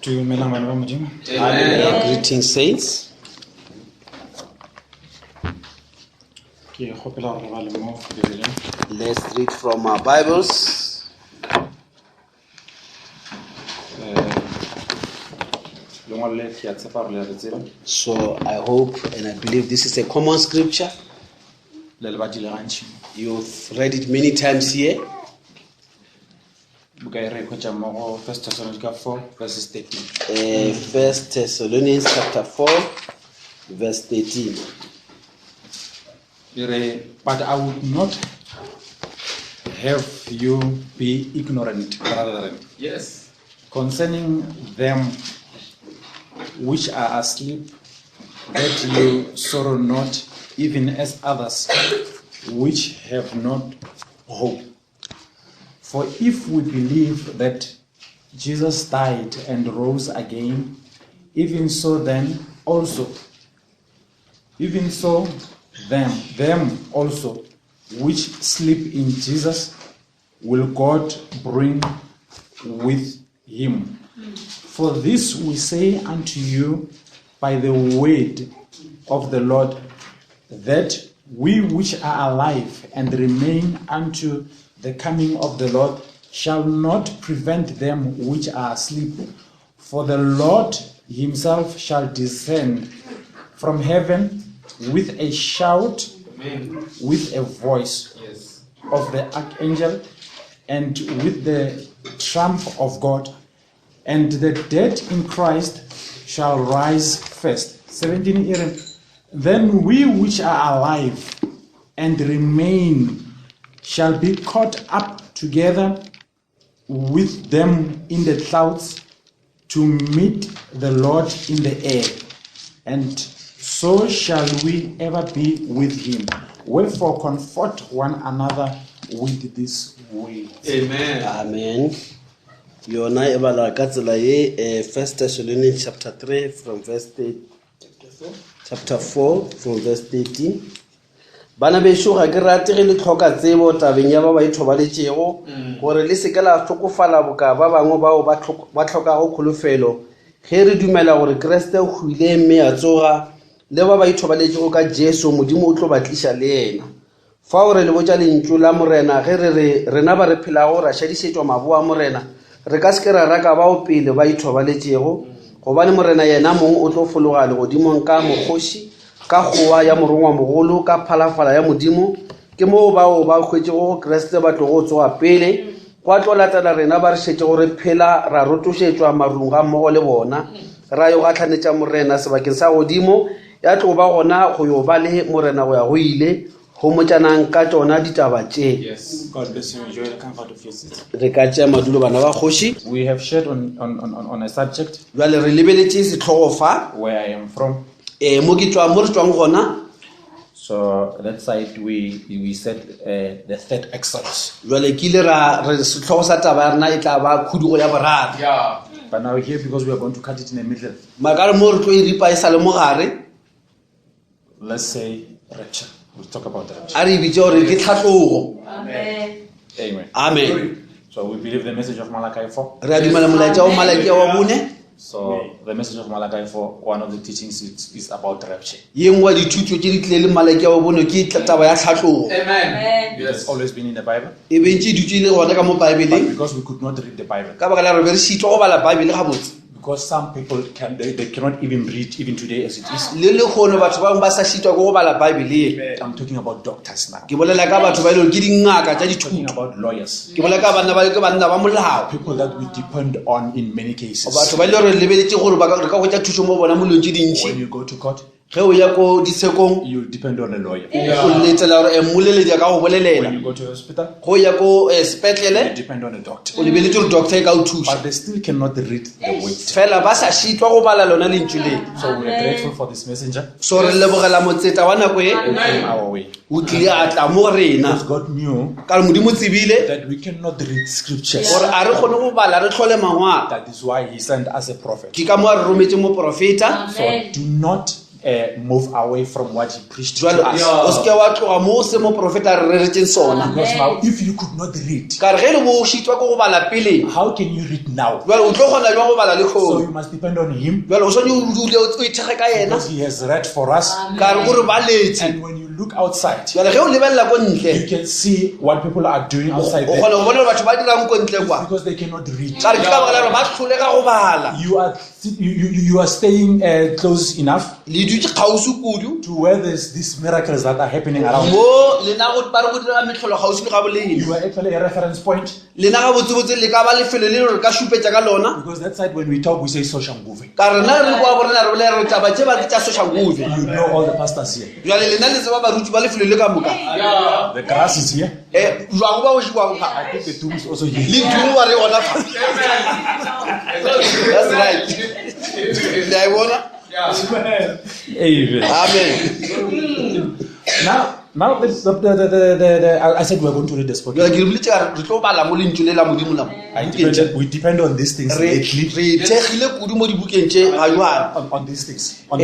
Amen. Greetings, saints. Let's read from our Bibles. So I hope and I believe this is a common scripture. You've read it many times here. 1 Thessalonians 4, verses 13. 1 Thessalonians chapter 4, verse 13. But I would not have you be ignorant, brethren. Yes. Concerning them which are asleep, that you sorrow not, even as others which have not hope. For if we believe that Jesus died and rose again, even so them also which sleep in Jesus will God bring with him. For this we say unto you by the word of the Lord, that we which are alive and remain unto the coming of the Lord shall not prevent them which are asleep. For the Lord himself shall descend from heaven with a shout, Amen. with a voice of the archangel, and with the trump of God, and the dead in Christ shall rise first. 17 Aaron. Then we which are alive and remain shall be caught up together with them in the clouds to meet the Lord in the air, and so shall we ever be with him. Wherefore comfort one another with this word. Amen. Amen. Yona ebala ka tsela ye 1 Thessalonians chapter 3 from verse 13. Chapter 4 from verse 13. Bana be shoga ke rate ge le tlhoka tsebo tabeng ya ba ba ithobaletšego gore le se ke la tlhokofala boka ba bangwe bao ba tlhoka go kholofelo ge re dumela gore Kriste o hwile mme a tsoga le ba ba ithobaletšego ka Jesu modimo o tlo ba tlisha le yena. Fa o re le botša lentšu la morena ge re rena ba re phelago ra šadišetšwa maboa morena, re ka se ke ra raka bao pele ba ithobaletšego gobane morena yena mong o tlo fologa legodimong ka mokgoši, ka kgowa ya morongwa mogolo, ka phalafala ya modimo. Ke moo bao ba hwetšego go Kriste ba tlo go tsoga pele, kwa tlo latela rena ba re šetše gore phela ra rotošetšwa marung ga mmogo le bona, ra yo gatlhanetša morena sebakeng sa godimo, ya tlo ba gona go yo ba le morena go ya go ile go motšanang ka tšona ditaba tše. Yes. God bless you. Enjoy the comfort of your seat. Re ka tšea madulo bana ba kgoši. We have shared on a subject Jwale re lebeletše setlhogo fa where I am from. mo re tswang gona. So that side we said the third Exodus. Jwale ke ile ra re setlhogo sa taba ya rena e tla ba khudugo ya boraro. Yeah. But now here, because we are going to cut it in the middle, Makare mo re tlo e ripa e sa le mo gare, let's say rapture. We'll talk about rapture. a re bitse gore ke tlhatlogo. Amen. Amen. Amen. So we believe the message of Malachi 4. Re a dumela molaetša wa Malaki wa bone. So the message of Malachi 4, one of the teachings is about rapture. Ye nngwe wa dithuto tše di tlile le Malaki wa bone ke taba ya tlhatlogo. Amen. It has always been in the Bible, E bentše e dutše le gona ka mo but Baebeleng, because we could not read the Bible, ka baka la re be re šitwa go bala Baebele gabotse. because some people they cannot even read even today as it is. Le lekgono batho ba bangwe ba sa šitwa ke go bala Baebele. I'm talking about doctors now. Ke bolela ka batho ba ile ke dingaka tša I'm talking dithuto. about lawyers, Ke bolela ka banna ba molao. people that we depend on in many cases. Batho ba ile re lebeletše gore re ka go tša thušo mo bona molong tše When dintši. you go to court, Ge o ya ko disekong, you depend on a lawyer. o letela gore mmoleledi a ka go When bolelela. you go to a hospital, Go ya ko you sepetlele, depend on a doctor. o lebeletse gore doctor e ka o thuša. But they still cannot read the word. Fela ba sa šitwa go bala lona lentšu le. So we are grateful for this messenger So re lebogela motseta wa nako e, who came our way. o tlile a tla mo rena. Because God knew Ka re modimo tsebile that we cannot read scriptures. gore a re kgone go bala re tlhole mangwaka. That is why he sent us a prophet. Ke ka mo a re rometse mo profeta. So do not move away from what he preached to Jwale us. o se ke wa tloga mo se mo profeta a re reretseng sona. Because now, if you could not read, Ka re ge le bo šitwa ko go bala pele, how can you read now? jwale o tlo kgona jwang go bala le So kgono. you must depend on him, Jwale o tshwanetse o dule o ithege ka yena, because he has read for us. ka re gore ba letse. And when you look outside, Jwale ge o lebelela ko you ntle, can see what people are doing outside o there, kgona go bona gore batho ba dirang ko ntle kwa. because they cannot read. Ka re ke ka baka la gore ba hlolega go bala. You are staying close enough Le dutse kgausi kudu, to where there's these miracles that are happening around. mo lena go ba re go dira metlholo kgausi le ga boleng. You are actually a reference point, Lena ga botsebotse le ka ba lefelo le re ka šupetša ka lona. because that side when we talk we say Soshanguve. Ka re na re kwa borena re bolela re taba tse ba ke tša Soshanguve. You know all the pastors here. Jwale lena le tseba baruti ba lefelo le ka moka. The grass is here. Jwang ba o šikwang ga. I think the tomb is also here. Le tumo ba re gona fa. That's right. Le a e bona? Amen. Amen. Now I said we're going to read the spot. Jwale ke re boletse ka re tlo bala mo lentswe le la modimo la mo. We depend on these things Re lately, thegile kudu mo dibukeng tše ga jwale. on these things, on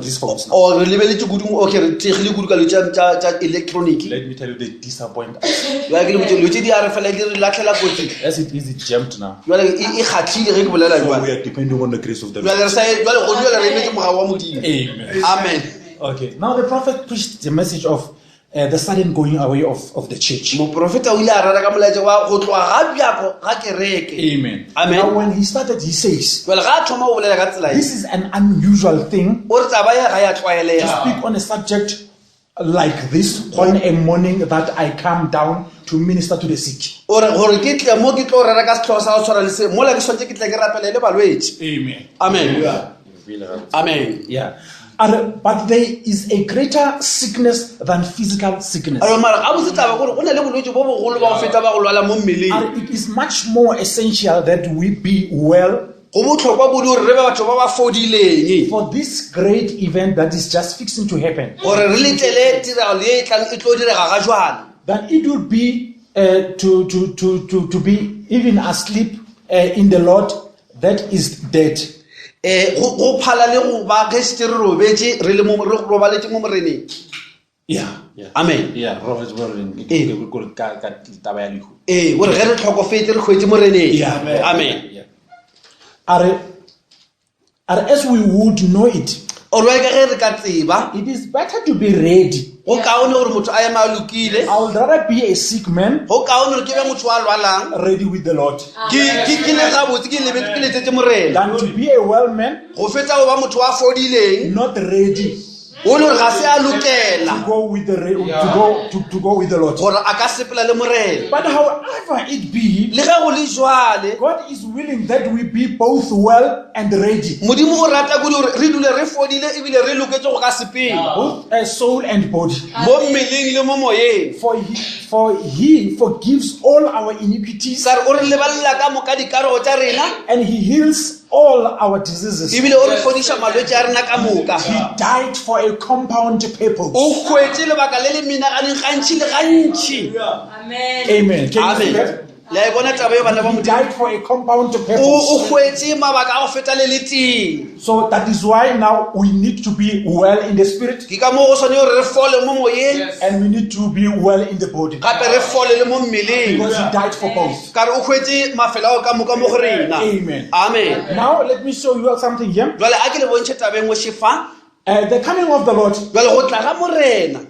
these folks. Now. O re lebeletse kudu mo, okay, re thegile kudu ka lo tša electronic. Let me tell you, they disappoint us. Jwale ke le botse lo tše di a re fela di re latlhela kotsi. As it is, it's jammed now. Jwale e kgathile ge ke bolela So jwale. we are depending on the grace of the Lord. Jwale re sa jwale go jwale re emetse mogao wa modimo. Amen. Amen. Okay. Now the prophet preached the message of the sudden going away of the church. Moprofeta o ile a rara ka molaetsa wa go tloga ga bjako ga kereke. Amen. Amen. Now when he started, he says, Jwale ga a thoma go bolela ka tsela this is an unusual thing o re taba ya ga ya to tlwaelega. speak on a subject like this on a morning that I come down to minister to the sick. O re gore ke tle mo ke tlo rara ka setlhogo sa go tshwana le se mola ke swantse ke tle ke rapele le balwetse. Amen. Amen. Amen. Yeah. But there is a greater sickness than physical sickness. Alo mara ga botse taba gore go na le bolwetse bo bogolo ba go feta ba go lwala mo mmeleng. It is much more essential that we be well Go botlhokwa bodi gore re be batho ba ba fodileng. for this great event that is just fixing to happen. Gore re letlele tiragalo e tlang e tlo direga ga jwale. That it would be to be even asleep in the Lord that is dead. Go phala le go ba ge se re robetse re le mo re robaletse mo moreneng. Yeah. Amen. Yeah. Robert Warren. Gore ge re tlhokofetse re kgwetse moreneng. Yeah. Amen. Yeah. As we would know it, O re ka ge re ka tseba it is better to be ready. go kaone gore motho a eme a lokile. I would rather be a sick man Go kaone gore ke be motho a lwalang. ready with the Lord Ke le gabotse ke lebetse ke letsetse morena. than to be a well man Go feta go ba motho a fodileng. not ready O le gore ga se a to lokela go with to go with the Lord. gore a ka sepela le morena. But however it be, Le ge go le jwale God is willing that we be both well and ready, modimo o rata kudu gore re dule re fodile ebile re loketse go ka sepela both as soul and body. mo mmeleng le mo moyeng. For he forgives all our iniquities Sa re o re lebalela ka moka dikarolo tša rena and he heals all our diseases. He ebile o re fodiša malwetse a rena ka moka. died for a compound purpose. O hwetse lebaka le le menaganeng gantši le gantši. Amen. Can you see Amen. that? Le a e bona taba e bana ba He modimo. died for a compound O purpose. hwetse mabaka a go feta le le teng. So that is why now we need to be well in the spirit Ke ka moo go tshwane gore re fole mo moyeng and we need to be well in the body, gape re fole le mo mmeleng. because he died for both. Ka re o hwetse mafelo ao ka moka mo go rena. Amen. Amen. Now let me show you something here. Jwale a ke le bontšhe tabeng go shefa. The coming of the Lord Jwale go tla ga morena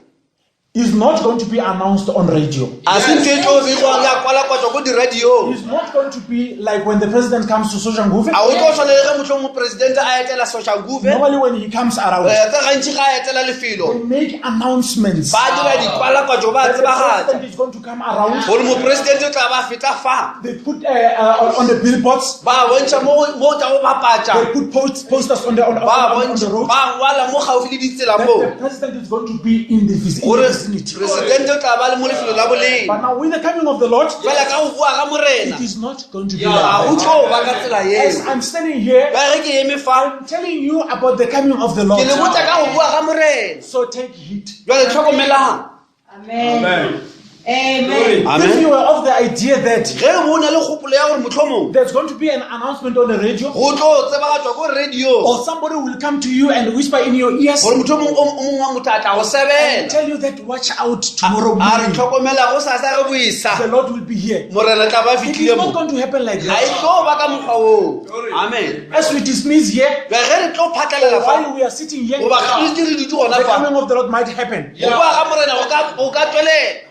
is not going to be announced on radio. a se ntho e tlo begwang ya kwalakwatswa ko diradiong. It's not going to be like when the president comes to Soshanguve. A o tlo tshwane le ge motlho moporesidente a etela Soshanguve. Normally when he comes around, Tse gantši ga a etela lefelo they make announcements. ba dira dikwalakwatso ba That the tsebagatsa president is going to come around. gore moporesidente o tla ba feta fa. They put on the billboards. Ba bontšha mo tla go bapatša. They put posters on the Ba road. ba ngwala mo gaufi le ditsela That moo the president is going to be in the gore vicinity. presidente o tla ba le mo lefelo la boleng. But now with the coming of the Lord, Jwale ka go bua ga morena it is not going to be a like o that. tlo ba ka tsela As eo. I'm standing here, Ba ge ke eme fa I'm telling you about the coming of the ke Lord. le botsa ka go bua ga morena. So take heed. Jwale tlhokomelang. Amen. Amen. Amen. If you are of the idea that Ge mo na le kgopolo ya gore motlhomong there's going to be an announcement on the radio, go tlo tsebagatswa ko radio or somebody will come to you and whisper in your ears gore motlhomong o mongwe wa motho a tla go and sebela tell you that watch out tomorrow a re morning, tlhokomela go sasa re boisa the Lord will be here. morena tla ba It is fitlile not mo going to happen like ga that. e tlo ba ka mokgwa oo. Amen. As we dismiss here, Ge re tlo phatlalela fa while we are sitting here, goba re dire ditse gona the fa coming of the Lord might happen. go bua ga morena go ka tswelela.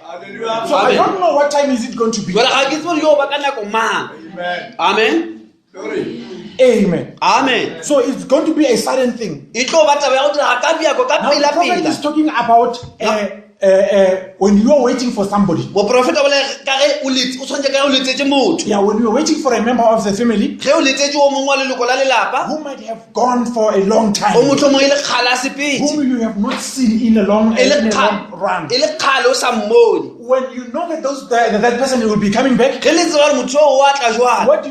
So I don't know what time is it going to be. jale ga ke tsebe yo ba ka nako mang. Amen. Amen. Amen. So it's going to be a sudden thing. E tlo ba taba ya go dira ka biako ka Now the prophet is pela. talking about when you are waiting for somebody. Moprofeta o le ka ge o tshwanetse ka ge o letsetse motho. Yeah, when you are waiting for a member of the family Ge o letsetse o mongwe wa leloko la lelapa who might have gone for a long o time, motlhomong e le kgale a sepedi whom you have not seen in a long run. e le kgale o sa mmone. When you know that that person will be coming back, Ge le tseba gore motho o a tla jwang what do?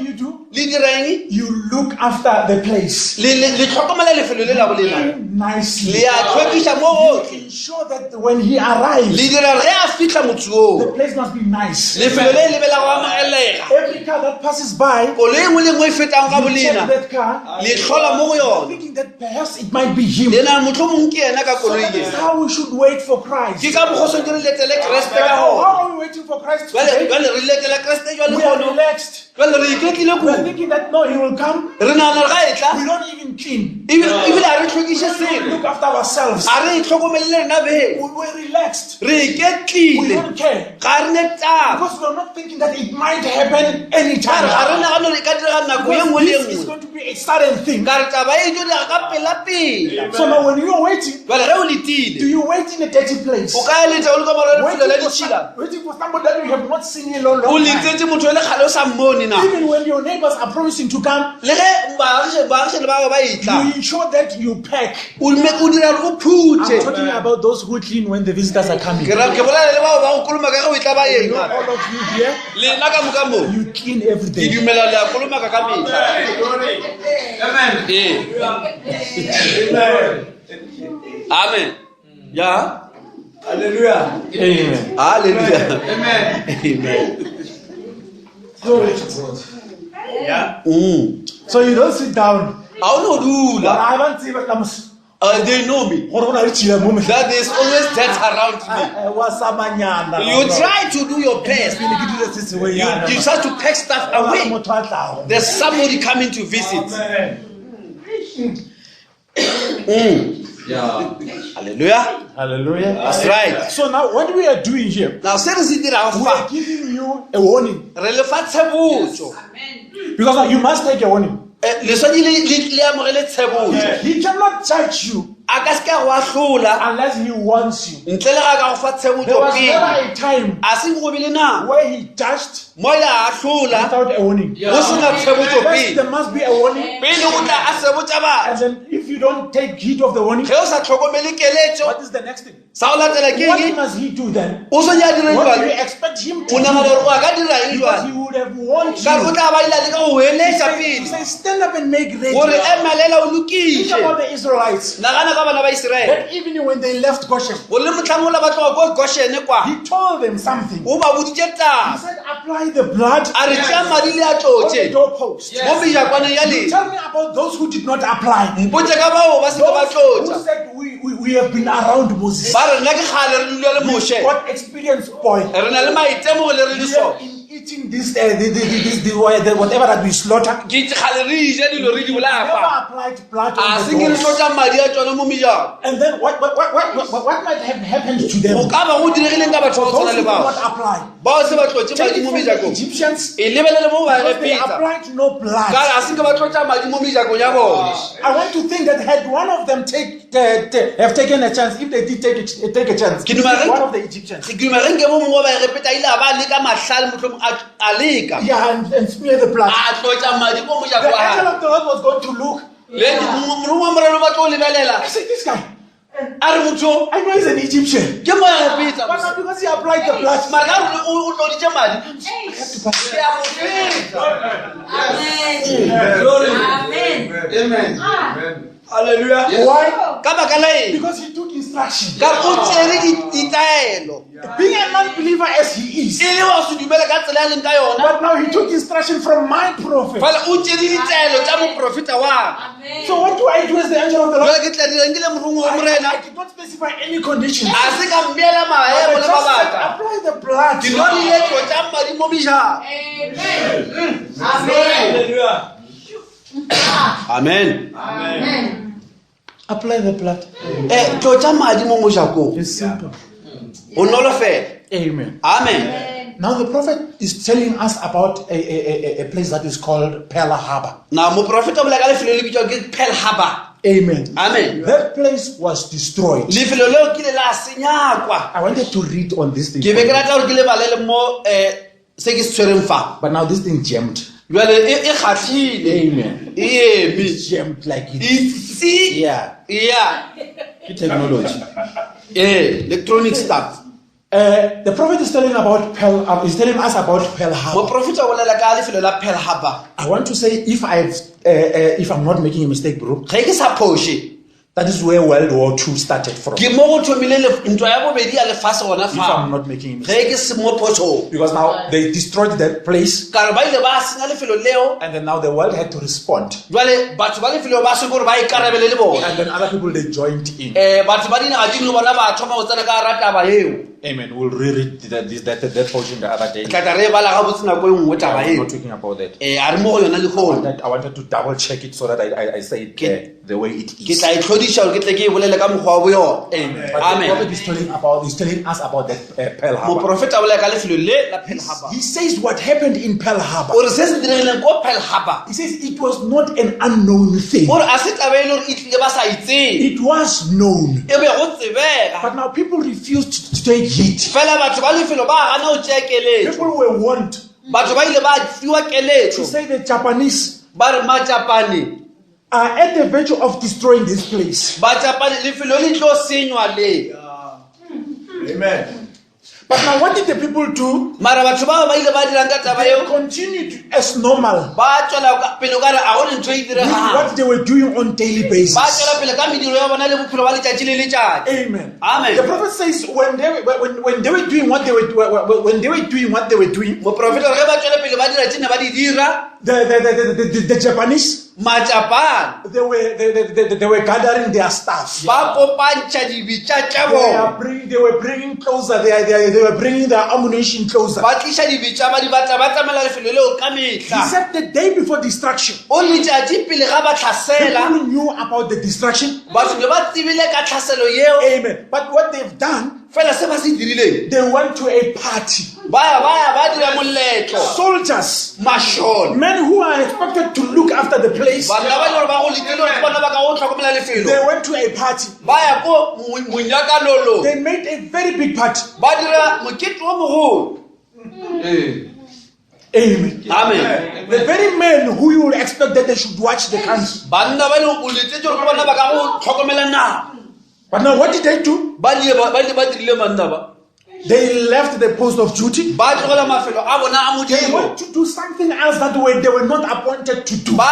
le direng You look after the place le tlhokomela lefelo le la bolela nicely. le a tlhwekiša mo gotlhe Ensure that when he arrives, le dira ge a fitlha motho the oo place must be nice. lefelo le le bela go amogelega. Every car that passes by, Koloi engwe le engwe e fetang ka you check bolena that car, le tlhola mo go yona thinking that perhaps it might be him. le na motlhomong ke ena ka koloi That's e. how we should wait for Christ. Ke ka bogosong ke re letele kreste ka How gona are we waiting for Christ jale today? re letele kreste jale We are gono relaxed. jale re iketlile We are kudu thinking that no, he will come. re nagana re ga e tla We don't even clean. ebile a re tlhokiše We selo look after ourselves. a re itlhokomelele rena beng We're relaxed. re We iketlile don't care. ga re ne taba Because we're not thinking that it might happen anytime. ga re nagana gore e ka direga nako ye Because nngwe le this is nngwe going to be a sudden thing. ka re taba e tlo dira ka pela-pela So now when you are waiting, jale ge o do letile you wait in a dirty place? o ka eletsa o le ka morwa lefelo la ditšhila Waiting for somebody that you have not seen in a long, o long time. letsetse motho e le kgale o sa mmone na Even when your neighbors are promising to come, le ge baagišane ba ba etla you ensure that you pack. o dira gore o I'm phuthe talking about those who clean when the visitors are coming. ke bolale le bao ba go kolomaka ge o etla ba You know, eng all of you here, lena ka moka mo you clean every ke day. dumela le a kolomaka ka metlha amen ya Amen. halleluja amen Glory to God. Mm. So you don't sit down. ga o no But dula I haven't seen it. they know me that there's always death around me. You try to do your best. You start to take stuff away. There's somebody coming to visit. Hallelujah. Hallelujah. That's right. So now what we are doing here, Now, say this we are giving you a warning. Because you must take a warning. He cannot judge you unless he wants you. There was never a time where he judged without a warning. First, there must be a warning. And then if you don't take heed of the warning, what is the next thing? What must he do then? What do you expect him to do? Because he would have warned you. He says, stand up and make ready. Think about the Israelites. That even when they left Goshen, he told them something. He said, apply the blood on the doorpost. Tell me about those who did not apply. Those who said, we have been around Moses. What experience, boy? We are in eating this, whatever that we slaughter. Never applied blood on the doors. And then what might have happened to them? Those who did not apply. Take it from the Egyptians, because they applied no blood. I want to think that had one of them have taken a chance, if they did take a chance, one of the Egyptians, and smear the blood. The angel of the Lord was going to look. I said, this guy, I know he's an Egyptian, but not because he applied the blood. Amen. Hallelujah. Why? Ka baka la eng? Because he took instruction. Ka o tsere ditaelo. Being a non-believer as he is. E le wa se dumele ka tsela ya leng ka yona. But now he took instruction from my prophet. Fela o tsere ditaelo tsa moprofeta wa. So what do I do as the angel of the Lord? Jwale ke tla dira ngile morungu wa morena. I did not specify any conditions. A se ka mbiela maemo le Just mabaka. apply the blood. Ke no le tlo tsa madi mo bijang. Amen. Apply the blood. Tlo tsa madi mo mojakong. It's simple. O nolo fela. Amen. Amen. Now the prophet is telling us about a place that is called Pearl Harbor. Na moprofeta o bolela ka lefelo le bitswa ke Pearl Harbor. Amen. Amen. That place was destroyed. Lefelo leo ke le la senyakwa. I wanted to read on this thing. Ke be ke rata gore ke le balele mo se ke se tshwereng fa. But now this thing jammed. Jwale e kgatlhile. Amen. E eme. It's jammed like it. Itse. Yeah. Yeah. Technology. Electronic stuff. The prophet is telling about is telling us about Pearl Harbor. Moprofeta o bolela ka lefelo la Pearl Harbor. I want to say if I'm not making a mistake, bro, Ge ke sa phoshe. that is where World War II started from. Ke mo go thomile ntwa ya bobedi ya lefase gona If I'm fa. not making a mistake. Ge ke se mo phosong. Because now they destroyed that place Ka re ba ile ba senya lefelo leo. and then now the world had to respond. Jwale batho ba lefelo ba se gore ba ikarabele le bona. And then other people they joined in. Batho ba dinaga dingwe bona ba thoma go tsena ka rataba eo. Amen. We'll reread that portion the other day. Tla tla re bala ga botse nako e nngwe taba I'm eo. not talking about that. A re mo go yona le gone. I wanted to double check it so that I say it the way it Ke is. tla itlhodisha gore ke tle ke e bolele ka mokgwa wa bo yona. Amen. But Amen. the prophet is telling us about that Pearl Harbor. Moprofeta o bolela ka lefelo le la Pearl Harbor. He says what happened in Pearl Harbor. Ore se se diregileng ko Pearl Harbor. He says it was not an unknown thing. Ore a se taba e le gore e tlile ba sa itseng. It was known. E be go tsebega. But now people refused to take heed. Fela batho ba lefelo ba gana o tšea keletso. People were warned Batho ba ile ba fiwa to keletso. say the Japanese Ba re Majapane. are at the verge of destroying this place. Bajapane lefelo le tlo senywa le. Amen. But now what did the people do? Mara batho ba ile ba dirang ka taba They eo. continued as normal Ba tswela pele ka re a gone ntho e with diregang. what they were doing on daily Ba basis. tswela pele ka mediro ya bona le bophelo ba letsatsi le letsatsi. Amen. Amen. The prophet says when they were doing what they were doing, Moprofeta re ba tswela pele ba dira tsene ba di dira. the Japanese Majapane they were gathering their stuff. ba kopantša dibitša tša bona. They were bringing closer. They were bringing their ammunition closer. Ba tliša dibitša ba di batla ba tsamela lefelo leo ka He mehla. said the day before destruction, O letšatši pele ga ba tlhasela. people knew about the destruction. Batho ne ba tsebile ka tlhaselo yeo. Amen. But what they've done, Fela se ba se dirileng. they went to a party. Ba dira moletlo. Soldiers, Mashon. men who are expected to look after the place, Banna ba ile gore ba go letile gore bona ba ka go tlhokomela they lefelo. went to a party. Ba ya ko monyakalolo. They made a very big party. Ba dira mokete o mogolo. Amen. Amen. The very men who you would expect that they should watch the country. Banna ba ile go letetse gore bona ba ka go tlhokomela naga. But now what did they do? Ba ile ba dirile manna ba. They left the post of duty. Ba tlogela mafelo a bona a They modimo. went to do something else that they were not appointed to do. Ba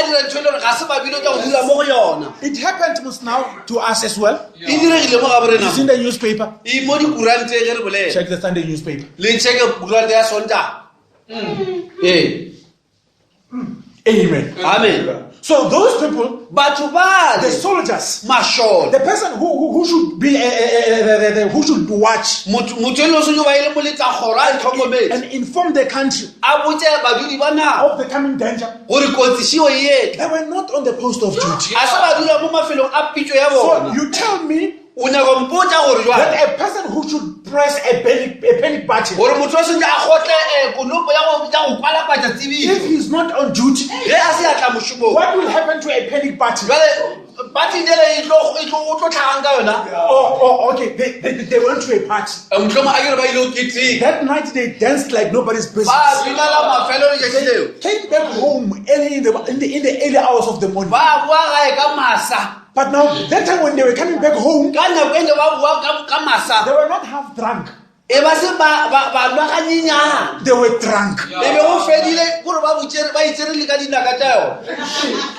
dira ntho e le gore ga se ba bile tla go dira mo go yona. It happened most now to us as well. E diregile mo ga borena. It's in the newspaper. E mo dikurante ge re bolela. Check the Sunday newspaper. Le check kurante ya Sontaga. Amen. Amen. So those people, Batho ba the soldiers, mashon. the person who should be who should watch Motho e le so ba ile mo letsa gora a tlhokometse. and inform the country A botse badudi ba naga of the coming danger, gore kotsi shiwe ye. they were not on the post of duty. A se ba dula mo mafelong a pitso ya So bona. you tell me O nyaka mpotsa gore jwa. that a person who should press a panic button, Gore motho se a gotle konopo ya go kwala patsa if tsebile. he's not on duty, Ge a se atla moshomong. what will happen to a panic button? Jwale party dele e tlo tlhagang ka yona. Oh, okay. They went to a party. Motlhomo a kere ba ile o keteng. That night they danced like nobody's business. Ba binala mafelo le tšatši leo. Came back home early in the early hours of the morning. Ba bua gae ka masa. But now that time when they were coming back home, Ka nako e ne ba bua ka masa. they were not half drunk. e ba se ba lwa ga nyenyana They were drunk. e be go fedile gore ba itsere le ka dinaka tša yona.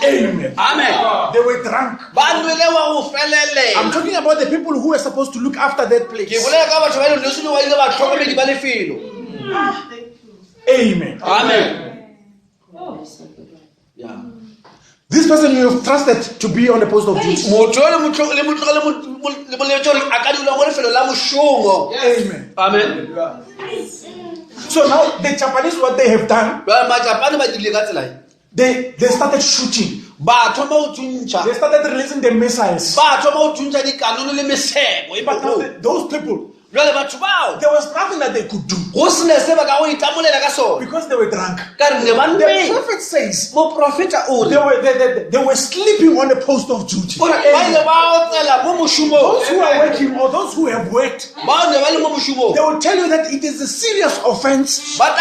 Amen. Amen. They were drunk. Ba nwele wa go felele. I'm talking about the people who were supposed to look after that Ke place. bolela ka batho ba ile lesolo wa ile ba tlhokomedi ba lefelo. Amen. Amen. Yeah. This person you have trusted to be on the post of duty. Motho le moletso a ka dula mo lefelo la mošomo. Amen. Amen. So now the Japanese, what they have done, Ba Majapane ba dirile ka tsela e. they started shooting. Ba thoma o thuntša. They started releasing the missiles. Ba thoma o thuntša dikanono le mesego e But now botho. those people, Jwale batho bao there was nothing that they could do go sene se ba ka go itamolela ka sone. because they were drunk. Ka re ne ba The nwele. prophet says Moprofeta o they re were sleeping on the post of duty. gore ba ile ba otsela mo mošomong. Those who are working or those who have worked, Ba ne ba le mo mošomong. they will tell you that it is a serious offense Ba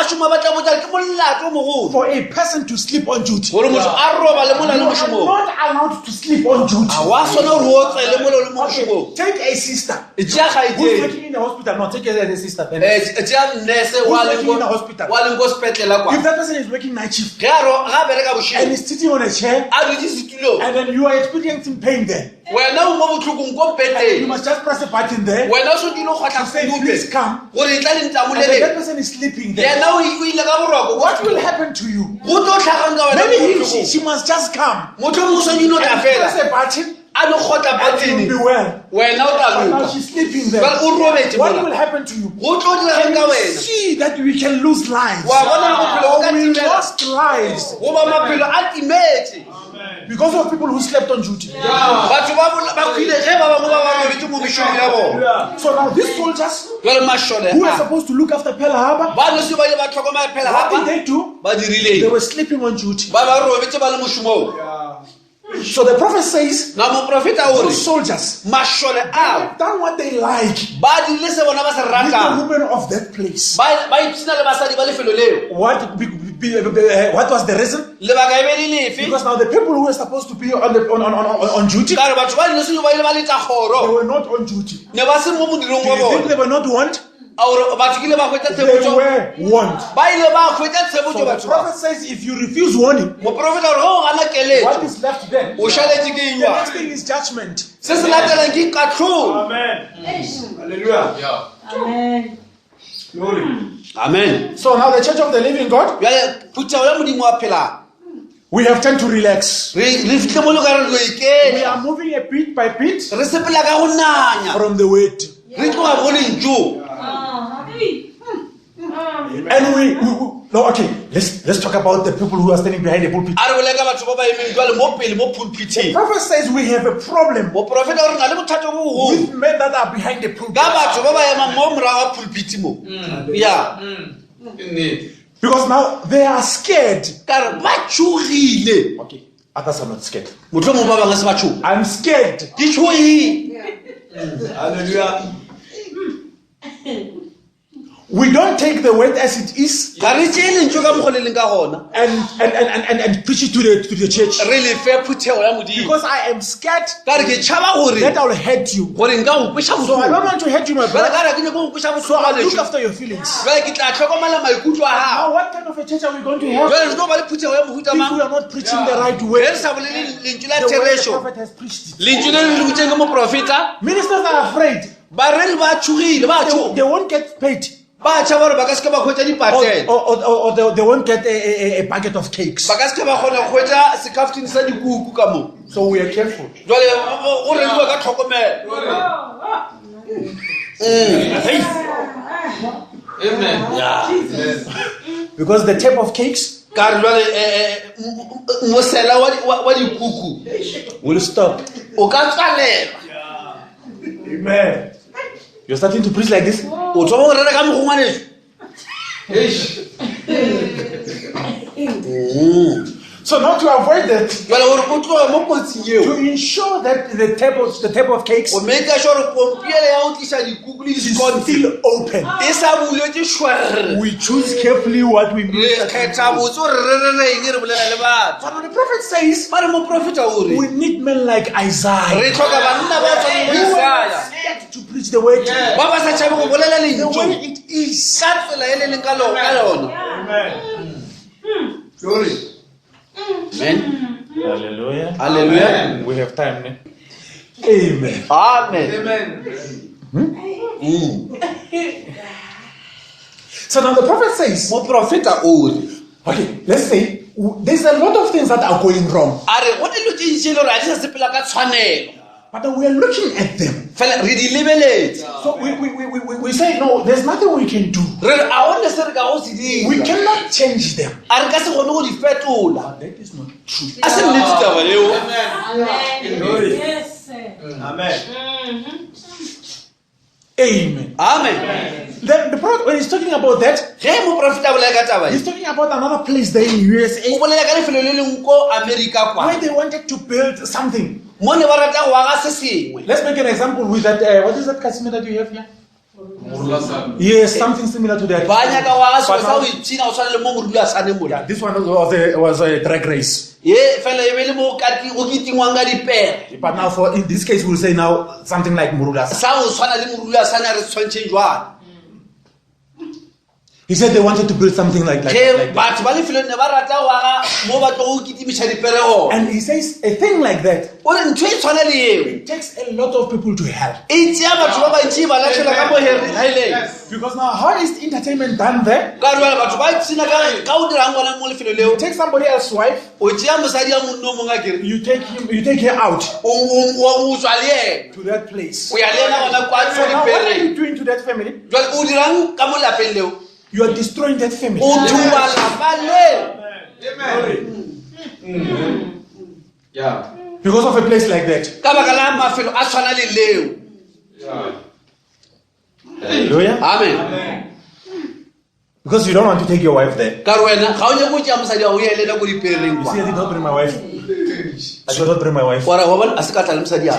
šoma ba tla botsa ke molato o mogolo for a person to sleep on duty. gore motho a roba le mola le You are mošomong. not allowed to sleep on duty. A wa sona gore o otsele mola le mo mošomong. Take a sister E tšea who's gaetsedi. working in the hospital. No, take a sister. Then. Tšea nurse wa leng working in a hospital? ko sepetlela kwa. If that person is working night shift Ge a bereka and bošego is sitting on a chair a dutse setulong, and then you are experiencing pain there, wena o mo botlhokong ko you peteng, must just press a button there wena o se dilo kgotla to say, please sedupe come. gore e tla le And then that ntamoleleng. person is sleeping there. Yena o ile ka boroko What will happen to you? go tlo tlhagang ka wena Maybe mo botlhokong. she must just come Motho o mongwe o seno tla and press fela a button a no kgotla and you'll be patene well. wena o tla But now loka. she's sleeping there. Well, o robetse What mola. will happen to you? Go tlo dirang ka wena. See that we can lose lives. Wa bona le bophelo bo Or ka we timela. lost lives Goba maphelo a timetse. because of people who slept on duty. Batho ba khwile ge ba bangwe ba ba robetse mo mešomong ya bona. So now these soldiers Jwale mašole who are a supposed to look after Pearl Harbor, ba no se ba ile ba tlhokomela phela what did hapa they do? ba They dirileng were sleeping on duty. ba robetse ba le mošomong. So the prophet says, Na moprofeta o re those soldiers mašole a have done what they like ba dirile se bona ba se with the ratang. women of that place. Ba ipsina le basadi ba lefelo leo. What was the reason? Lebaka e be le lefe? Because now the people who were supposed to be on duty, Ka re batho ba dilo senyo ba ile ba letsa they kgoro. were not on duty. Ne ba se mo modirong Do wa you think bona. they were not warned? A gore batho kile ba hwetša They tshebetso. were warned. Ba ile ba hwetša So tshebetso the batho ba. prophet says, if you refuse warning, Moprofeta o re go gana what keletso. is left then? O šaletse ke The next engwa. thing is judgment. Se se latelang ke katlholo. Amen. Amen. So now the church of the living God, Jwale phutego ya modimo wa phelang. we have tend to relax. Re fitlhe mo le ka re lo We iketla. are moving a bit by bit Re sepela ka go nanya. from the word. Re tloga go lentso. And no, okay, let's talk about the people who are standing behind the pulpit. A re bole ka batho ba ba emeng jwale mo pele mo pulpiteng. Prophet says we have a problem Moprofeta o re na le bothata bo bogolo with men that are behind the pulpit. ka batho ba ba emang mo morago ga pulpiti mo. Ya. Because now they are scared. Ka re ba tshogile. Okay, others are not scared. Motho mo ba bangwe se ba tshoga. I'm scared. Ke tshogile. Hallelujah. We don't take the word as it is Ga re tšee lentswe ka mokgwa le leng ka gona. and preach it to the church. Re le fe phuthego ya modimo. Because I am scared Ka re ke tšhaba gore that I will hurt you. gore nka go kweša So I don't botlhoko. want to hurt you, my Jwale brother. ka re ke nyako go kweša So I'll look botlhoko. after your feelings. Jwale ke tla tlhokomela maikutlo a Now, gago. what kind of a church are we going to have Jwale re tlo ba le phuthego ya mohuta if we mang? are not preaching the right Ge way? re sa bolele lentswe la The way the therešo. prophet has preached it. Lentswe le le lebitseng ke moprofeta. Ministers are afraid. Bareki ba tshogile ba They won't get paid. ba tšhaba gore ba ka se ke ba hwetša dipatene. Or they won't get a bucket of cakes. Ba ka se ke ba kgona go hwetša sekaftine sa dikuku ka moo. So we are careful. Jwale go rediwa ka tlhokomelo. Amen. Because the type of cakes Ka re jwale mosela wa dikuku will stop. o ka tswalela. Amen. You're starting to preach like this? O thoma go rera ka mogongwaneso. So now to avoid that, jwale gore o tloge mo kotsing eo to ensure that the table of cakes go make sure gore pompiele ya go tliša dikuku le is diskontse still open, e sa buletse shwerre we choose carefully what we re mean. kgetha botse gore re eng re bolela le batho But the prophet says ba re moprofeta o re we need men like Isaiah re tlhoka banna ba tshwana le who are Isaiah scared to preach the word ba ba sa tshabe go bolela the lentso way it is. ka tsela e le leng ka lona. Glory. Amen. Hallelujah. Hallelujah. We have time now. Amen. Amen. So now the prophet says, Moprofeta o re okay, let's say there's a lot of things that are going wrong, a re go dilo tse ntšhi le gore a di sa sepela ka tshwanelo but we are looking at them. fela re di lebeletse So we say, no, there's nothing we can do. re re a one se re ka go se We dira cannot change them. a re ka se kgone go di fetola That is not true. a se nnete taba eo. Glory. Yes, sir. Amen. Amen. Amen. Then the prophet, when he's talking about that, ge moprofeta a bolela ka taba he's e talking about another place there in o USA bolela ka lefelo le leng ko America kwa where they wanted to build something. mo ne ba rata go aga se sengwe Let's make an example with that. What is that Casimir that you have here? Yes, something similar to that. ba nyaka go aga But selo sa now- go ipshina go tshwana le mo morula a sane mola Yeah, this one was a drag race. ye fela e be le mo go ketingwang ka dipere But now, in this case, we'll say now something like Murulas. sa go tshwana le morula a sane a re se tshwantšheng jwana. He said they wanted to build something like ge that. batho ba lefelong ne ba rata go aga mo ba tlo go kitimiša dipere gona And he says a thing like that, o re ntho e tshwana le eo it takes a lot of people to help. e tšea batho ba bantši ba latlhela ka mo haileng Because now, how is entertainment done there? ka jale batho ba ipshina ka o dirang gona mo lefelo leo You take somebody else's wife, o tšea mosadi ya monno o mongwe a kere you take her out o tswa le ena to that place. o ya le ena gona kwa So now, what are dipereng you doing to that family? jale o dirang ka mo lapeng leo You are destroying that family. o thuba lapa leo Amen. Yeah. Because of a place like that. ka baka la mafelo a tshwana le leo. Yeah. Hallelujah. Amen. Because you don't want to take your wife there. ka re wena ga o nyako o tšea mosadi wa go elela ko dipereng You see, I kwa did not bring my wife. I did not bring my wife. wa bona a se ka tla le mosadi a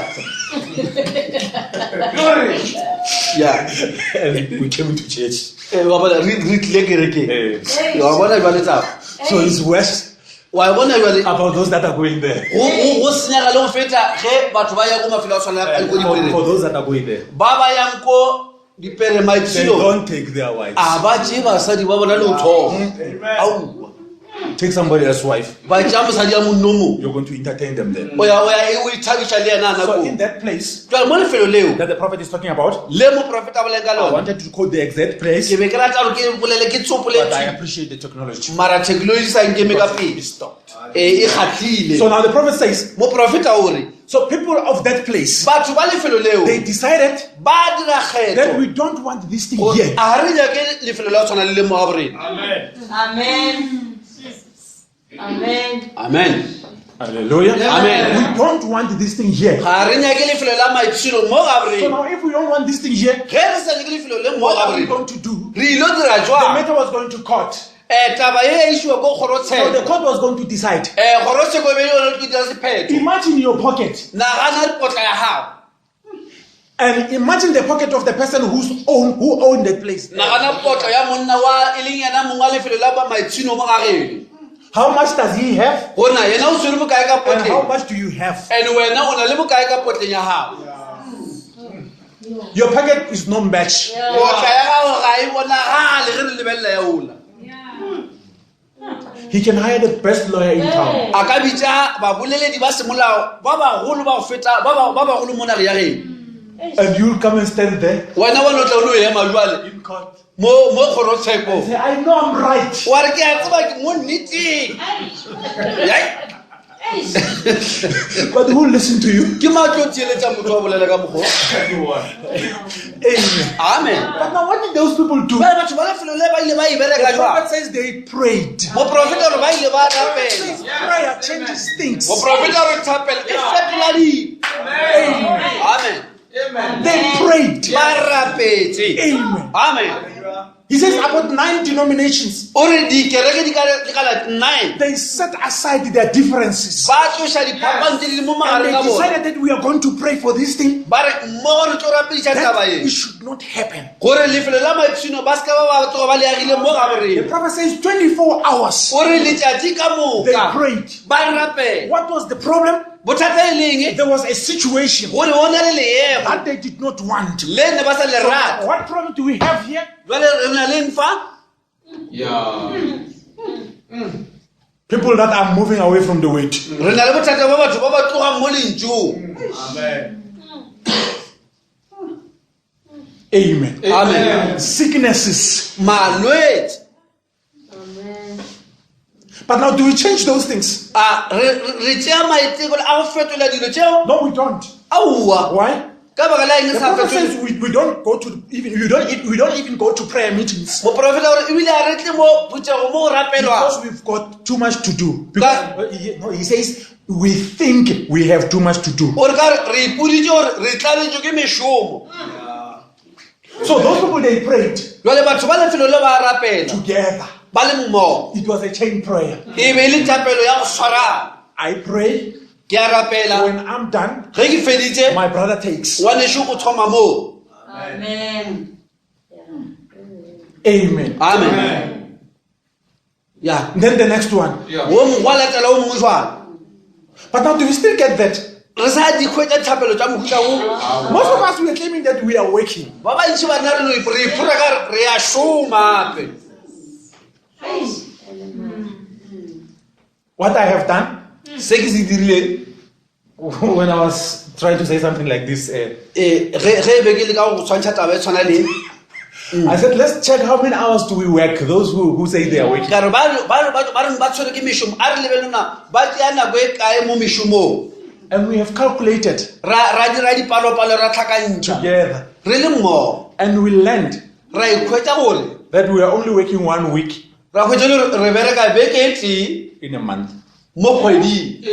Glory. ya And we came into church. wa bona re tlile kerekeng wa bona jale tsaba So it's worse wa bona jale about those that are going there. go senyega le go feta ge batho ba ya ko mafelo a tshwana ko For dipereng those that are going there. ba ba yang ko dipere They maipshino don't take their wives. a ba tšee basadi ba bona le go thoma aua Take somebody else's wife. ba tšea mosadi ya monno mo You're going to entertain them there. o ya o ithabiša le ena a So in nakong that place jale mo lefelo leo that the prophet is talking about, le moprofeta a boleng ka I lona wanted to quote the exact place, ke be ke rata gore ke bolele ke but I tsopoletse appreciate the technology. mara technology sa nkeme ka pele It stopped. e kgatlhile So now the prophet says, moprofeta o re so people of that place, batho ba lefelo leo they decided ba dira that we kgetho don't want this thing gore here. a re nyake lefelo la go tshwana le le mo ga borena. Amen. Amen. Amen. Amen. Hallelujah. Amen. We don't want this thing here. ga re nyake lefelo la maipshino mo ga So borena. now if we don't want this thing here, ge re sa nyake lefelo le mo what ga are we borena going to do? re ile dira The jwang matter was going to court. taba e isiwa ko So the kgorotsheko court was going to decide. kgorotsheko e be yone ke dira sephetho Imagine your pocket nagana dipotla ya gago and imagine the pocket of the person who owned that place. nagana potla ya monna wa e leng yena mongwe wa lefelo la ba maitshino mo gageno How much does he have? gona yena o swere bokae ka And how potleng much do you have? and wena o na le bokae ka potleng ya gago Your pocket is no match. potla ya gago ga e bonagale ge re lebelela ya ola He can hire the best lawyer in town. a ka bitsa baboleledi ba semolao ba bagolo ba go feta ba bagolo mo nage ya geno And you'll come and stand there wena wena o tla o le o ema jale in court. mo kgorotsheko Say, I know I'm right. wa re ke a tseba ke mo nneteng Yai. But who will listen to you? ke matlo tieletsa motho wa bolela ka mokgwa Amen. amen But now what did those people do? ba batho ba lefelo le ba ile ba e The bereka prophet jwang says they prayed. moprofeta gore ba ile ba Says rapela prayer changes things. moprofeta gore thapela e fetola di amen Amen. They prayed. ba rapetse Amen. amen He says about 9 denominations. Ore di kereke di kala 9. They set aside their differences. Ba tlosha diphapang tse di mo And magareng they ga bona. decided that we are going to pray for this thing. Ba re mmogo re tlo rapedisa taba That e. it should not happen. Gore lefelo la maipsino ba ska ba tloga ba leagile mo ga The borena. prophet says 24 hours. Ore letšatši ka They moka prayed. ba rapela. What was the problem? Bothata e leng There was a situation gore go na le leemo that they did not want. le ne ba sa le rata. What problem do we have here? Jwale re na le fa Yeah. People that are moving away from the weight. re na le bothata ba batho ba ba tlogang mo lentšong. Amen. Amen. Sicknesses. Malwetse. But now, do we change those things? Re tšea maiteko a go fetola dilo tšeo. No, we don't. Aowa Why? ka baka la eng The sa prophet fetole. says we don't go to we don't even go to prayer meetings Moprofeta gore ebile a re tle mo phuthego mo go rapelwa. because we've got too much to do. Because he says we think we have too much to do. Gore ka re ipoditse gore re tlaletswe ke mešomo. So those people, they prayed Jwale batho ba lefelo le ba rapela together. ba le mmogo. It was a chain prayer. E be le thapelo ya go tshwarana. I pray. Ke a rapela. When I'm done, Ge ke feditse my brother takes. wa nešo go thoma moo. Amen. Amen. Amen. Ya. Then the next one. Yeah. Wo mongwe wa latela o mongwe jwale. But now, do we still get that? Re sa di khwetsa thapelo tša mohuta o. Most of us, we are claiming that we are working. Ba bantši ba nna re ipora ka re a šoma ape. What I have done Se ke se dirile when I was trying to say something like this, ge e be ke le ka go tshwantšha taba e tshwana le I said, let's check how many hours do we work. Those who say they are working. ka re ba reng ba tshwere ke mešomo a re lebelena ba tea nako e kae mo mešomong. And we have calculated Ra dira dipalopalo ra tlhakantšha together. re le mmogo. And we learned Ra ikhwetsa gore that we are only working 1 week ra khwetsa le re bereka beke e tee in a month. mo kgweding.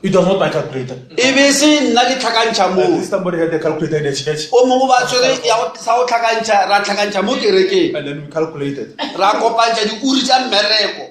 It was not my calculator. E be se nna ke tlhakantšha moo. Somebody had a calculator in the church. O mongwe ba tshwere sa go tlhakantšha ra tlhakantšha mo kerekeng. And then we calculated. Ra kopantšha diuri tša mmereko.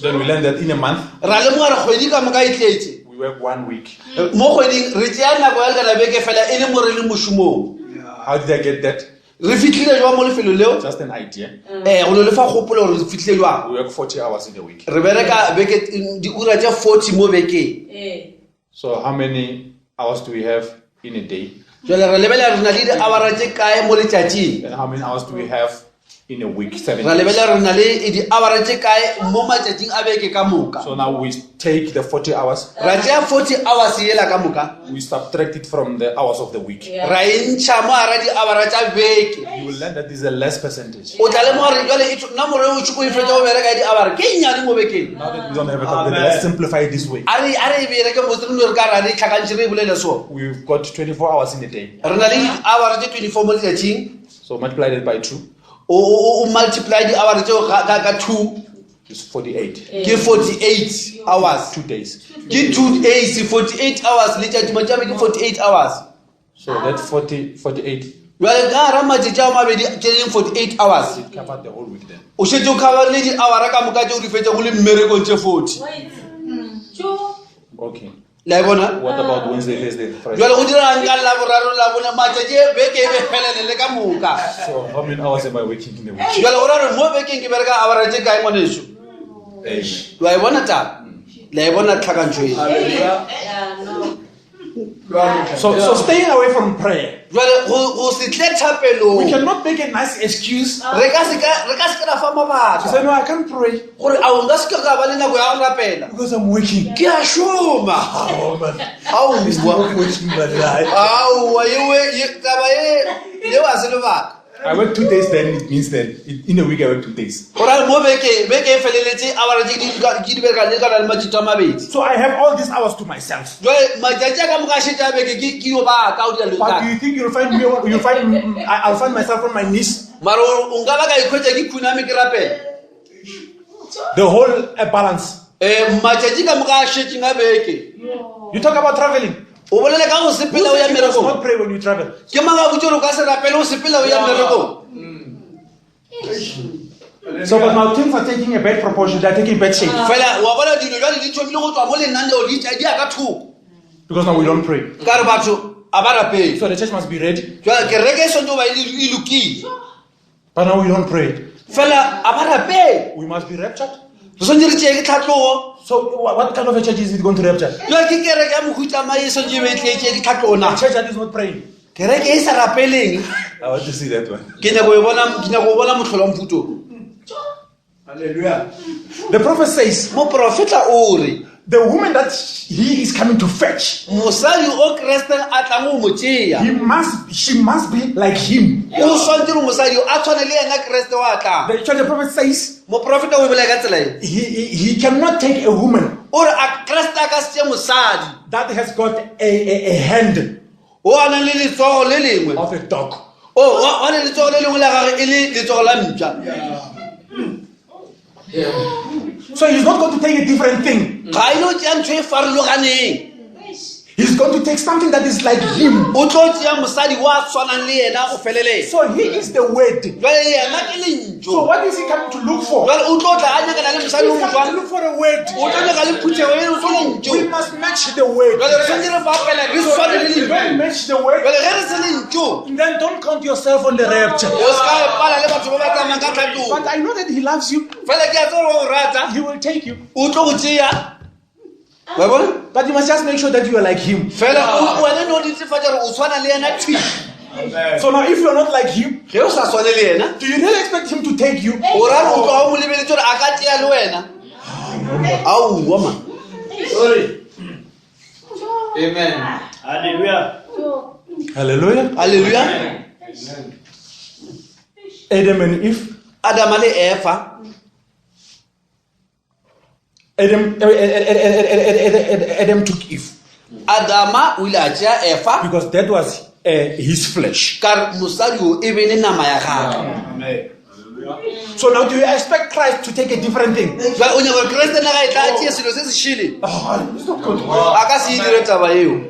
Then we learned that in a month, Ra lemoga re kgwedi ka moka e tletse. we work 1 week. Mo kgweding re tšea nako ya lekana beke fela e le mo re le mošomong. How did I get that? Re fitlhile jwa mo lefelo leo. Just an idea. Go no le fa kgopolo gore re fitlhile jwang. We work 40 hours in a week. Re bereka beke diura tša 40 mo bekeng. So how many hours do we have in a day? Jwale re lebelela re na le diawara tše kae mo letšatšing. And how many hours do we have in a week? 7 Ra days. lebelela re na le diawara tše kae mo matšatšing a beke ka moka. So now we take the 40 hours, Ra tšea 40 hours yela ka moka. we subtract it from the hours of the week. Ra e ntšha mo ara diawara tša beke. You will learn that this is a less percentage. O tla lemoga gore jwale nna more o tšhoko e fetša go bereka ya diawara ke nnyane mo bekeng. Now that we don't have a calculator, let's simplify it this way. A re e bereke motse re no re ka ra re tlhakantšhe re e bolele so. We've got 24 hours in a day. Re na le diawara tše 24 mo letšatšing. So multiply that by 2. O multiply diawara tšeo ka 2 It's 48. ke 48 hours. 2 days. Ke 2 days 48 hours letšatši matšame ke 48 hours. So that 48 Jwale ka gara matšatši a mabedi ke leng 48 hours. covered the whole week then. O šetse o coverle diawara ka moka tšeo di fetša go le mmerekong tše 40. Okay. La e bona? What about Wednesday, Thursday, Friday? Jwale go dirang ka laboraro labone matšatši beke e be felelele ka moka. So how many hours am I working in a week? Jwale go ra re mo bekeng ke bereka awara tše kae ngwaneso. Amen. La e bona taba? La e bona tlhakantšho e. So staying away from prayer. Jwale go se tle We thapelong. cannot make a nice excuse. Re ka se ka fa To mabaka say, no, I can't pray gore a o nka se ka ba le nako ya go rapela. because I'm working. Ke a šoma. Oh, man. Aowa. Not working, but I Aowa taba ye wa se lebaka. work 2 days, then it means that in a week I work 2 days. Gore mo beke e feleletse awara tše ke di bereka le ka na le matšatši a mabedi. So I have all these hours to myself. Jwale matšatši a ka moka a šetša beke ke yo baka o dira le But do ka. you think I'll find myself on my knees? Mara o nka ba ka ikhwetša ke khuname ke rapela. The whole balance. Matšatši ka moka a šetšeng a beke. You talk about traveling. O bolele ka go Who sepela o ya said you must mmerekong. not pray when you travel? Ke mang a botse gore o ka se rapele o sepela o ya mmerekong. So, but now things are taking a bad proportion, they're taking bad shape. Fela wa bona dilo jwale di thomile go tswa mo lenaneo di a ka thoko. Because now we don't pray. Ka re batho a ba rapele. So the church must be ready. Jwale kereke e sonto ba e lokile. But now we don't pray. Fela a ba rapele. We must be raptured. Re sonto re tšee ke tlhatlogo. So what kind of a church is it going to rapture? Jwale ke kereke ya mohuta ma e sonto e tšee ke tlhatlogo na. A church that is not praying. Kereke e sa rapeleng. I want to see that one. Ke nyako e bona motlholo wa mfuto. Hallelujah. The prophet says, Mo profeta o re the woman that he is coming to fetch, mosadi o Kristen a tla mo mo tšea. she must be like him. O swantse re mosadi a tshwane le yena Kriste wa tla. The prophet says, Mo profeta o bolela ka tsela e. he cannot take a woman O re a Kriste a ka se tšea mosadi that has got a hand o a nang le letsogo le lengwe. of a dog. O wa le letsogo le lengwe la gage e le letsogo la mpša. So he's not going to take a different thing. Ga e no tšea ntho e farologaneng. He's going to take something that is like him. O tlo tšea mosadi wa tshwanang le yena go felele. So he is the word. Jwale yena ke So lentso. what is he coming to look for? Jwale o tlo tla a nyakana le He's mosadi o coming to jwang. look for a word. O tlo nyaka le phuthego e o tlo lentso. We must match the word. Jwale re tshwanetse re bapela re tshwane le If you don't lentso. match the word, Jwale ge re se lentso. then don't count yourself on the rapture. O ska e pala le batho ba ba tsamayang ka tlhatlogo. But I know that he loves you. Fela ke a tseba o rata. He will take you. O tlo go tšea. Wa bona? But you must just make sure that you are like him. Fela wena no netefatsa gore o tshwana le yena twi. So now if you are not like him, Ge o sa tshwane le yena, do you really expect him to take you? o ra o tloa o mo lebeletse gore a ka tšea le wena. Auwa man. Sorry. Amen. Hallelujah. Hallelujah. Hallelujah. Adam and Eve. Adam le Eva. Adam took Eve Adama o ile a tšea Eva because that was his flesh. ka mosadi o e be le nama ya gagwe. Amen. So now do you expect Christ to take a different thing? Jwale o nyaka gore Kriste na ga e tla a tšea selo se se šele. Oh, it's not going to work. A ka se e dire taba eo.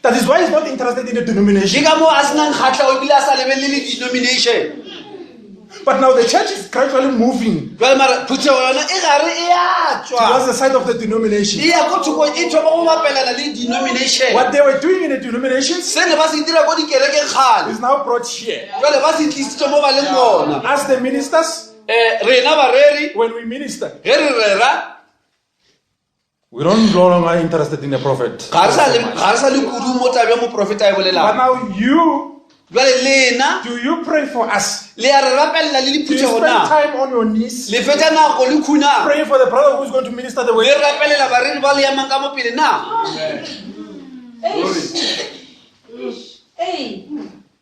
That is why he's not interested in the Ke denomination. ka moo a senang kgatlhego ebile a sa lebelele denomination. But now the church is gradually moving Jwale mara phuthego yona e gare e a towards tswa. the side of the denomination. E ya ko thoko e thoma go bapelana le denomination. What they were doing in the denominations Se ne ba se dira ko dikerekeng gale. is now brought here. Jwale ba se tlisitse mo ba leng bona. As the ministers, Rena bareri when we minister, ge re rera we don't no longer interested in the prophet. ga re sa le kudu mo tabe mo profeta e But bolelang. now you, Jwale lena do you pray for us? le ya re rapelela le Do you diphuthego spend na. time on your knees Le fetsa nako le khuna. praying for the brother who is going to minister the Le word? rapelela bareri ba le yamang ka mo pele na.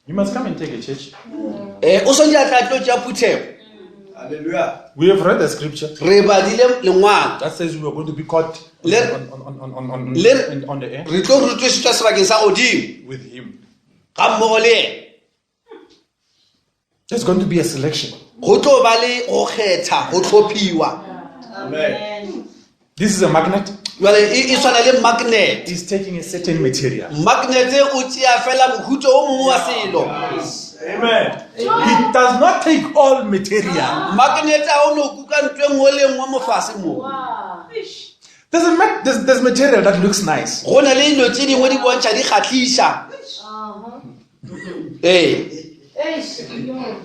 You must come and take a church. O sonje a tla tlo tšea phuthego. Hallelujah. We have read the scripture Re badile lengwalo. that says we are going to be caught on the air Re tlo rutwesitswa sebakeng sa godimo with him. ga mmogo le ena. There's going to be a selection. Go tlo ba le go kgetha go tlhophiwa. Amen. This is a magnet. Jwale e tshwana le magnet. He's taking a certain material. Magnet o tšea fela mohuta o mongwe wa selo. Amen. He does not take all material. Magnet a o no kuka ntwe nngwe le nngwe mo fase mo. There's material that looks nice. Go na le dilo tse dingwe di bontšha di kgatlhisa.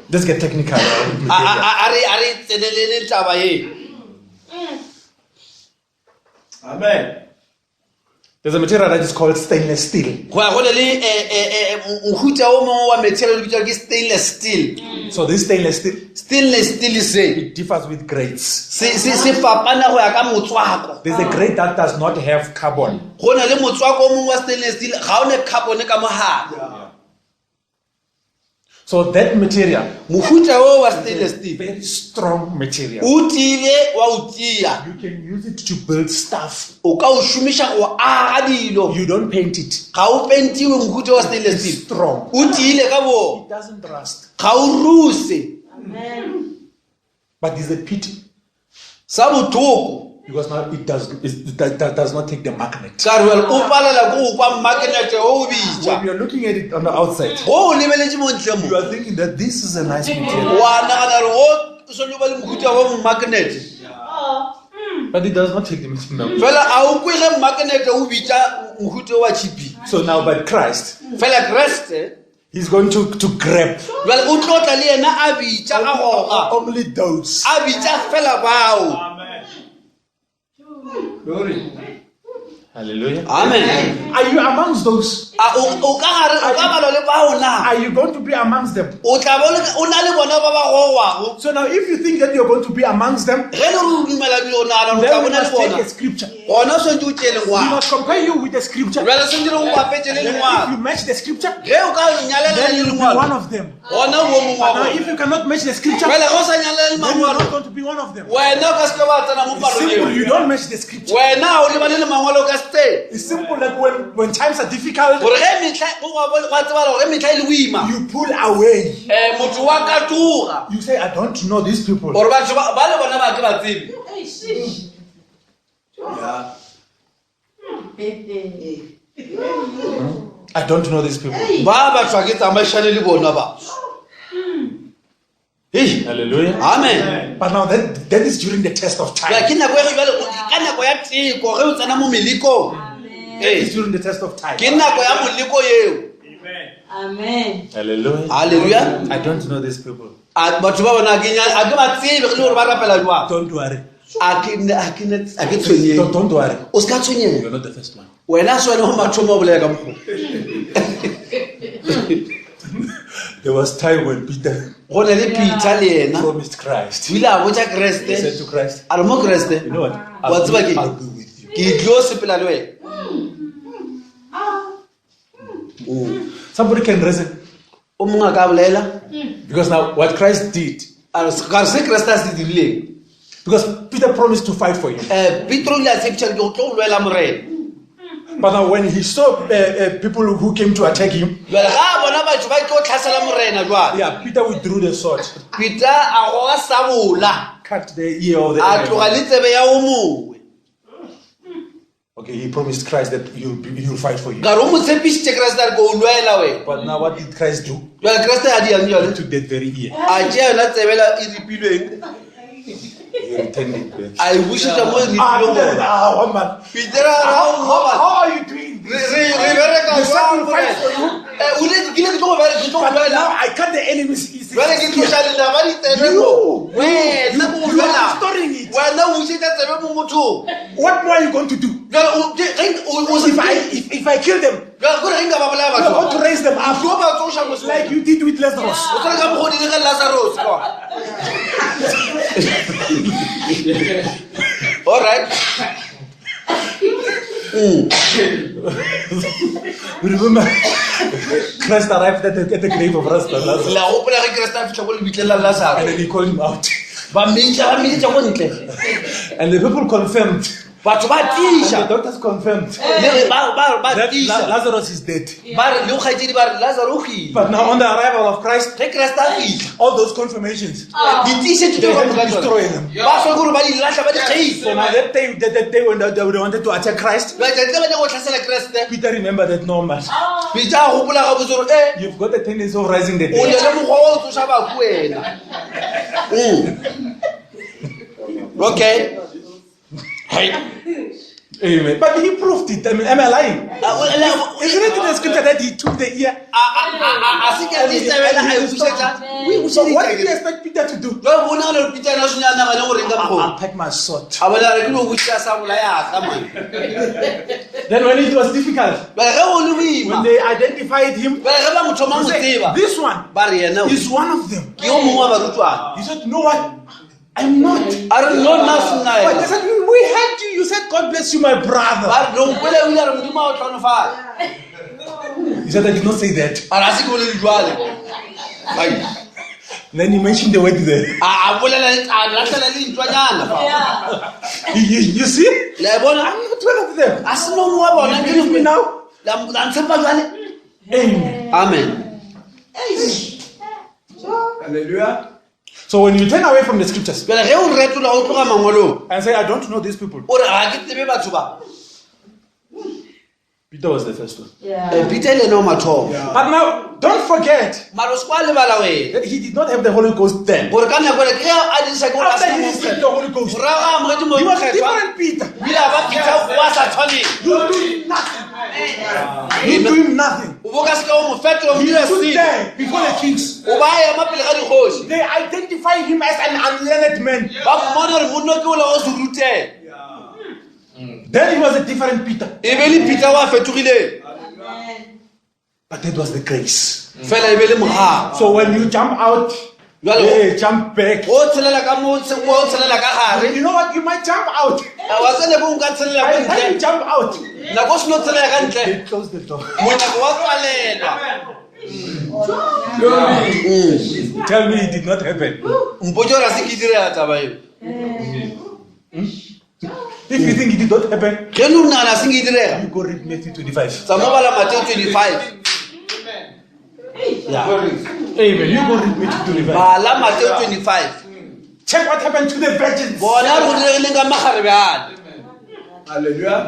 Let's get technical. A re tsenelele taba e. Amen. There's a material that is called stainless steel. Go na le mohuta o mongwe wa material o bitswa ke stainless steel. So this stainless steel, Stainless steel se it differs with grades. se fapana go ya ka motswako. There's a grade that does not have carbon. Go na le motswako o mongwe wa stainless steel ga o ne carbon ka mogare. So that material, Mohuta o wa stainless steel very strong material. o tile wa o tia. You can use it to build stuff. O ka o shumisha go aga dilo. You don't paint it. Ga o pentiwe mohuta wa stainless It's steel. strong. O tile ka bo. It doesn't rust. Ga o ruse. But there's a pity. Sa botoko Because now it does not take the magnet. When you're looking at it on the outside, you are thinking that this is a nice material. But it does not take the magnet. So now by Christ, He's going to grab only those. Amen. Glory. Hallelujah. Amen. Are you amongst those? Are you going to be amongst them? So now if you think that you're going to be amongst them, then we must take a scripture. We must compare you with the scripture. Then if you match the scripture, then you'll be one of them. But now if you cannot match the scripture, then you're not going to be one of them. It's simple, you don't match the scripture. It's simple, like when times are difficult, you pull away. You say, I don't know these people. Yeah. I don't know these people. Hallelujah. Amen. But now that is during the test of time. It's during the test of time. Amen. Hallelujah. Hallelujah. I don't know these people. Don't worry. Don't worry. You're not the first one. There was time when Peter promised Christ. He said to Christ, you know what? I'll be with you. Somebody can reason. Because now what Christ did, because Peter promised to fight for you. But now when he saw people who came to attack him, Peter withdrew the sword. Cut the ear of the enemy. Okay, he promised Christ that he'll fight for you. But now what did Christ do? He took that very ear. He returned it back. I wish it was How are you doing this? You said you'll fight for you. But now I cut the enemy's ears. You are storing it. What more are you going to do? If I kill them, you're going to raise them up like you did with Lazarus. All right. Remember, Christ arrived at the grave of Lazarus, and then he called him out. And the people confirmed. And the doctors confirmed that Lazarus is dead. But now on the arrival of Christ, all those confirmations, they had to destroy them. So now that day when they wanted to attack Christ, Peter remembered that no man, you've got a tendency of rising the dead. Okay. Amen. But he proved it. I mean, am I lying? Isn't it in the scripture that he took the ear? So what did you expect Peter to do? I'll pack my sword. Then when it was difficult, when they identified him, they said, this one is one of them. He said, you know what? I'm not. I don't know nothing. But they said, we heard you. You said, God bless you, my brother. He said, I did not say that. Then he mentioned the word there. You see? I'm not one of them. You believe me now? Amen. Hallelujah. So when you turn away from the scriptures Jwale ge o retola o tloga mangolong and say, I don't know these people, o re ga ke tsebe batho ba Peter was the first one. Peter le no mathomo But now, don't forget, mara o se kwa lebala wena that he did not have the Holy Ghost then. gore ka nako le ke a dirisa ke o After he received the Holy Ghost, ra ga mo ke mo he was kgetwa different Peter. bila ba Peter wa sa tshwane You doing nothing. You doing nothing. o boka se ka o mo fetola o He dira stood se there before the kings. o ba ya mapele ga digosi They identify him as an unlearned man. ba mmone gore monno ke o le go se rutela Then he was a different Peter. e be le Peter wa fetogile But that was the grace. fela e be le mogao So when you jump out, Jwale jump back. o tshelela ka mo o tshelela ka gare You know what? You might jump out. wa tsene bo nka tshelela By ko the time you ntle jump out, nako se no tshelela ka ntle they close the door. monyako wa tswalelwa Tell me it did not happen. mpotse gore a se ke direla taba eo If you think it did not happen, ge no o nagana a se ke direga you go read Matthew 25. tsa mo bala Mateo 25 ya Amen. You go read Matthew 25. bala Mateo 25 Check what happened to the virgins. bona re go diregileng ka magare bjale Hallelujah.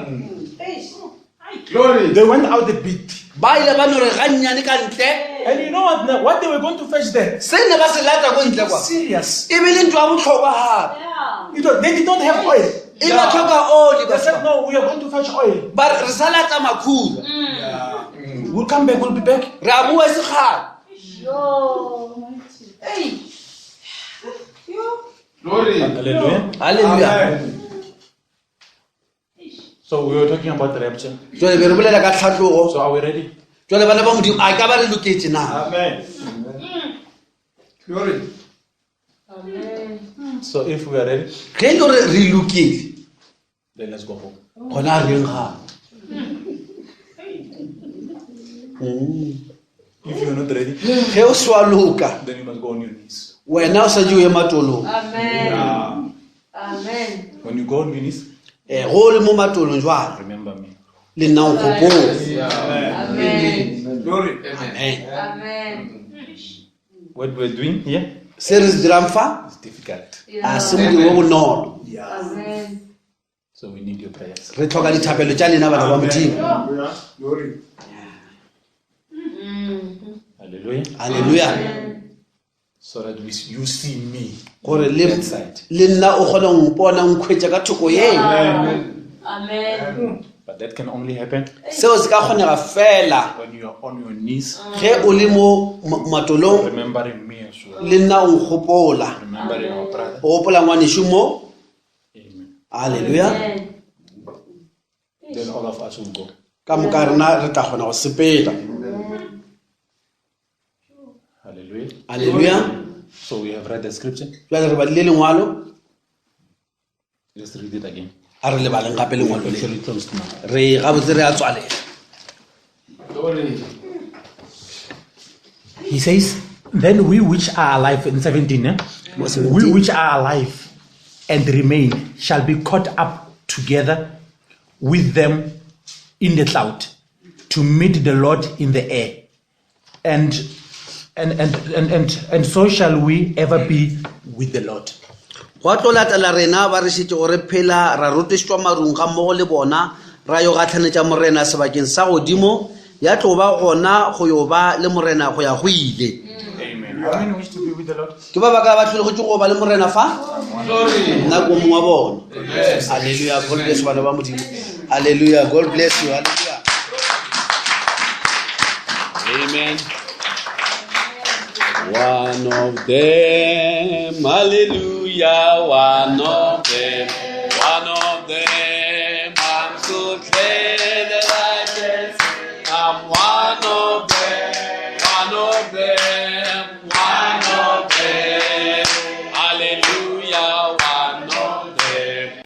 Glory. They went out a bit. ba ile ba no re gannyane ka ntle And you know what they were going to fetch there? se ne ba se lata ko ntle kwa Serious. e be le ntho ya botlhokwa gape They did not have oil. e ba tlhoka oli They said, no, we are going to fetch oil. ba re sa lata makhura We'll come back, we'll be back. re a bua sekgale Glory. Hallelujah. halleluja Amen. So we were talking about the rapture. jale be re bolela ka tlhatlogo So are we ready? jale bana ba modimo a ka ba re loketse na Amen. Glory. So if we are ready, ge e le gore re loketse then let's go home. gona a reng ga If you're not ready, ge o se wa loka then you must go on your knees. wena o sa je o ye matolong When you go on your knees, go le mo matolong jwalo remember me. le nna o gopola Glory. amen What we're doing here se re se dirang fa is difficult. a se modimo o bonolo So we need your prayers. re tlhoka dithapelo tša lena bana ba modimo Glory. Hallelujah. halleluja So that you see me gore inside. le nna o kgone go mpona nkhwetša ka thoko yeo But that can only happen seo se ka kgonega fela when you are on your knees, ge o le mo matolong remembering me as well. le nna o nkgopola Remembering our brother. o gopola ngwanešo mo Amen. halleluja Then all of us will go. ka moka rena re tla kgona go sepela Hallelujah. halleluja So we have read the scripture. jale re badile lengwalo Let's read it again. a re lebaleng gape lengwalo le Actually closed now. re gabotse re a tswalega Glory. He says, then we which are alive in 17, we which are alive and remain shall be caught up together with them in the cloud to meet the Lord in the air. And so shall we ever be with the Lord. go tlo latela rena ba re šitse gore phela ra rotešwa marung ga mmogo le bona ra yo gatlhanetša morena sebakeng sa godimo ya tlo ba gona go yo ba le morena go ya go ile Amen. How many wish to be with the Lord? ke ba baka ba tlholegotse go ba le morena fa Glory. nna ko mongwe wa bona halleluja god bless bana ba modimo halleluja god bless you halleluja amen one of them hallelujah one of them I'm so glad that I can say I'm one of them